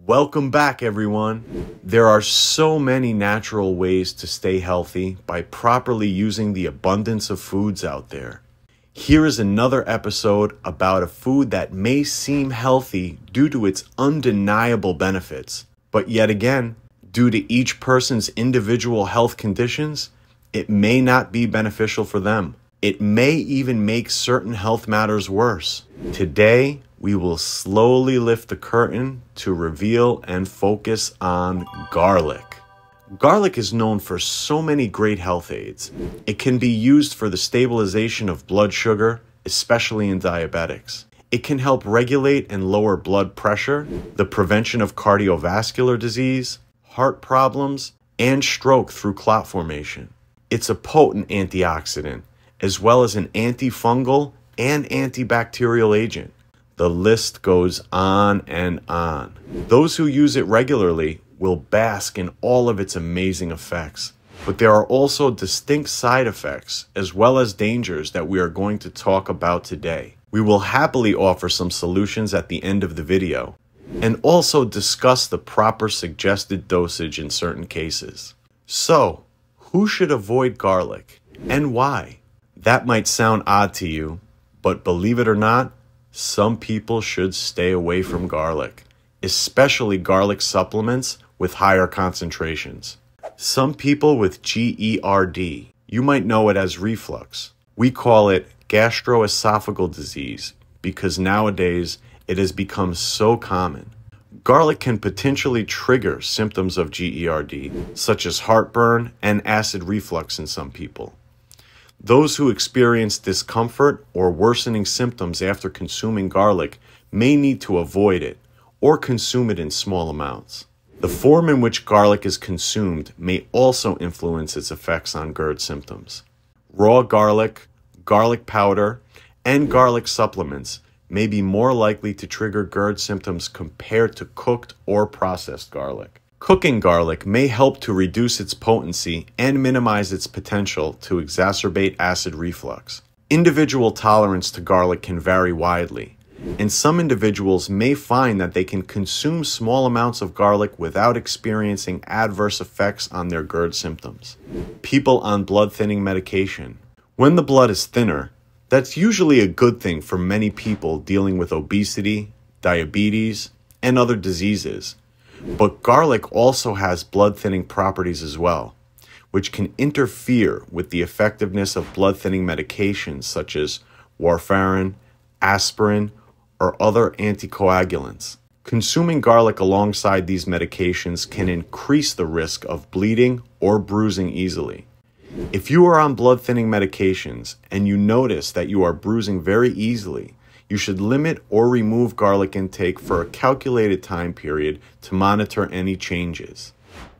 Welcome back, everyone. There are so many natural ways to stay healthy by properly using the abundance of foods out there. Here is another episode about a food that may seem healthy due to its undeniable benefits, but yet again, due to each person's individual health conditions, it may not be beneficial for them. It may even make certain health matters worse. Today, we will slowly lift the curtain to reveal and focus on garlic. Garlic is known for so many great health aids. It can be used for the stabilization of blood sugar, especially in diabetics. It can help regulate and lower blood pressure, the prevention of cardiovascular disease, heart problems, and stroke through clot formation. It's a potent antioxidant, as well as an antifungal and antibacterial agent. The list goes on and on. Those who use it regularly will bask in all of its amazing effects. But there are also distinct side effects as well as dangers that we are going to talk about today. We will happily offer some solutions at the end of the video and also discuss the proper suggested dosage in certain cases. So, who should avoid garlic and why? That might sound odd to you, but believe it or not, some people should stay away from garlic, especially garlic supplements with higher concentrations. Some people with GERD, you might know it as reflux. We call it gastroesophageal disease because nowadays it has become so common. Garlic can potentially trigger symptoms of GERD, such as heartburn and acid reflux in some people. Those who experience discomfort or worsening symptoms after consuming garlic may need to avoid it or consume it in small amounts. The form in which garlic is consumed may also influence its effects on GERD symptoms. Raw garlic, garlic powder, and garlic supplements may be more likely to trigger GERD symptoms compared to cooked or processed garlic. Cooking garlic may help to reduce its potency and minimize its potential to exacerbate acid reflux. Individual tolerance to garlic can vary widely, and some individuals may find that they can consume small amounts of garlic without experiencing adverse effects on their GERD symptoms. People on blood thinning medication. When the blood is thinner, that's usually a good thing for many people dealing with obesity, diabetes, and other diseases. But garlic also has blood thinning properties as well, which can interfere with the effectiveness of blood thinning medications such as warfarin, aspirin, or other anticoagulants. Consuming garlic alongside these medications can increase the risk of bleeding or bruising easily. If you are on blood thinning medications and you notice that you are bruising very easily, you should limit or remove garlic intake for a calculated time period to monitor any changes.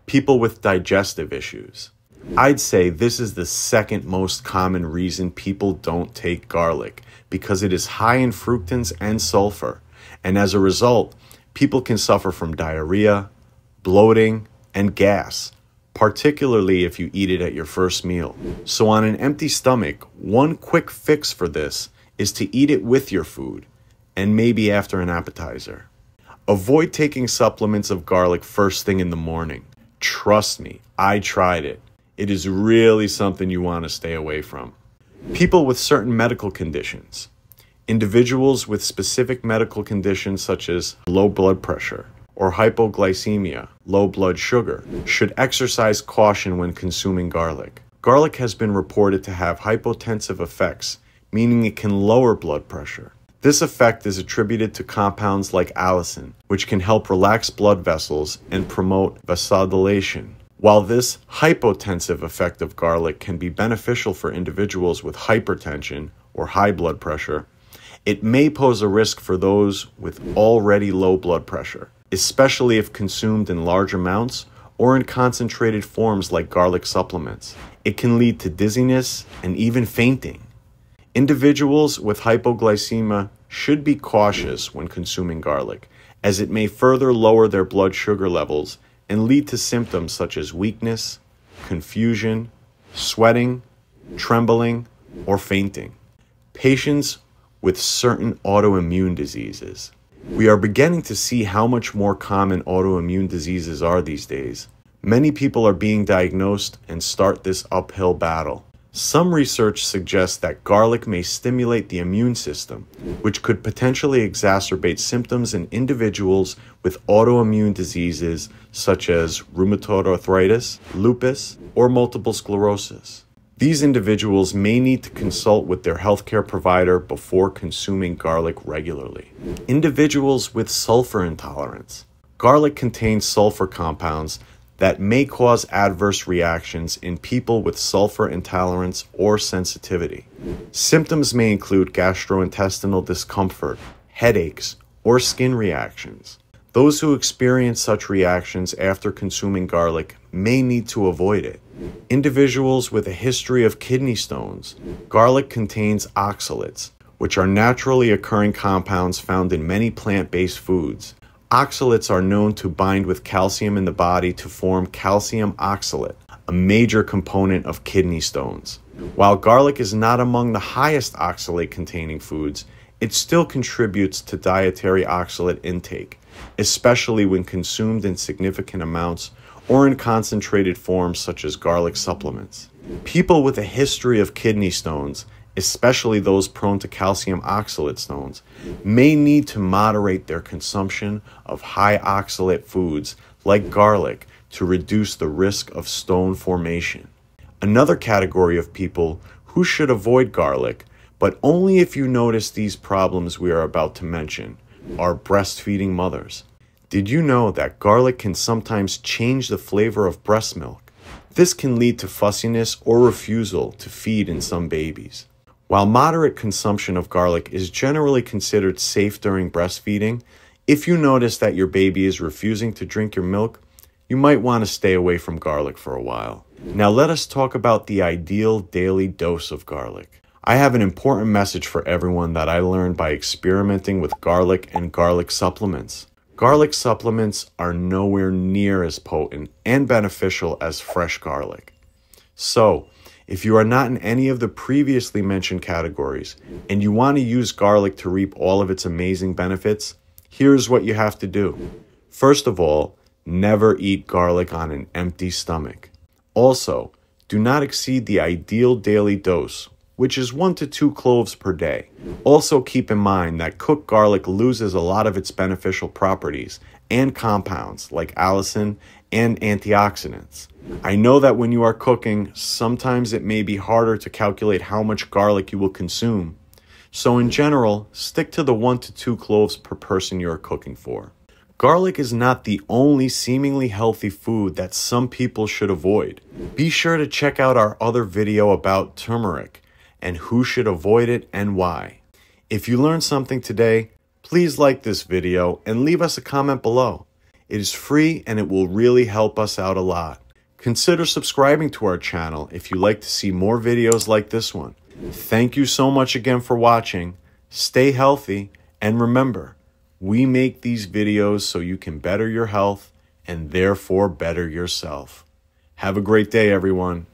People with digestive issues. I'd say this is the second most common reason people don't take garlic, because it is high in fructans and sulfur, and as a result, people can suffer from diarrhea, bloating, and gas, particularly if you eat it at your first meal. So on an empty stomach, one quick fix for this is to eat it with your food, and maybe after an appetizer. Avoid taking supplements of garlic first thing in the morning. Trust me, I tried it. It is really something you want to stay away from. People with certain medical conditions. Individuals with specific medical conditions such as low blood pressure or hypoglycemia, low blood sugar, should exercise caution when consuming garlic. Garlic has been reported to have hypotensive effects, meaning it can lower blood pressure. This effect is attributed to compounds like allicin, which can help relax blood vessels and promote vasodilation. While this hypotensive effect of garlic can be beneficial for individuals with hypertension or high blood pressure, it may pose a risk for those with already low blood pressure, especially if consumed in large amounts or in concentrated forms like garlic supplements. It can lead to dizziness and even fainting. Individuals with hypoglycemia should be cautious when consuming garlic, as it may further lower their blood sugar levels and lead to symptoms such as weakness, confusion, sweating, trembling, or fainting. Patients with certain autoimmune diseases. We are beginning to see how much more common autoimmune diseases are these days. Many people are being diagnosed and start this uphill battle. Some research suggests that garlic may stimulate the immune system, which could potentially exacerbate symptoms in individuals with autoimmune diseases such as rheumatoid arthritis, lupus, or multiple sclerosis. These individuals may need to consult with their healthcare provider before consuming garlic regularly. Individuals with sulfur intolerance. Garlic contains sulfur compounds that may cause adverse reactions in people with sulfur intolerance or sensitivity. Symptoms may include gastrointestinal discomfort, headaches, or skin reactions. Those who experience such reactions after consuming garlic may need to avoid it. Individuals with a history of kidney stones. Garlic contains oxalates, which are naturally occurring compounds found in many plant-based foods. Oxalates are known to bind with calcium in the body to form calcium oxalate, a major component of kidney stones. While garlic is not among the highest oxalate-containing foods, it still contributes to dietary oxalate intake, especially when consumed in significant amounts or in concentrated forms such as garlic supplements. People with a history of kidney stones, especially those prone to calcium oxalate stones, may need to moderate their consumption of high oxalate foods like garlic to reduce the risk of stone formation. Another category of people who should avoid garlic, but only if you notice these problems we are about to mention, are breastfeeding mothers. Did you know that garlic can sometimes change the flavor of breast milk? This can lead to fussiness or refusal to feed in some babies. While moderate consumption of garlic is generally considered safe during breastfeeding, if you notice that your baby is refusing to drink your milk, you might want to stay away from garlic for a while. Now let us talk about the ideal daily dose of garlic. I have an important message for everyone that I learned by experimenting with garlic and garlic supplements. Garlic supplements are nowhere near as potent and beneficial as fresh garlic. So, if you are not in any of the previously mentioned categories and you want to use garlic to reap all of its amazing benefits, here's what you have to do. First of all, never eat garlic on an empty stomach. Also, do not exceed the ideal daily dose, which is 1 to 2 cloves per day. Also keep in mind that cooked garlic loses a lot of its beneficial properties and compounds like allicin and antioxidants. I know that when you are cooking, sometimes it may be harder to calculate how much garlic you will consume. So in general, stick to the 1 to 2 cloves per person you are cooking for. Garlic is not the only seemingly healthy food that some people should avoid. Be sure to check out our other video about turmeric and who should avoid it and why. If you learned something today, please like this video and leave us a comment below. It is free and it will really help us out a lot. Consider subscribing to our channel if you like to see more videos like this one. Thank you so much again for watching. Stay healthy, and remember, we make these videos so you can better your health and therefore better yourself. Have a great day, everyone.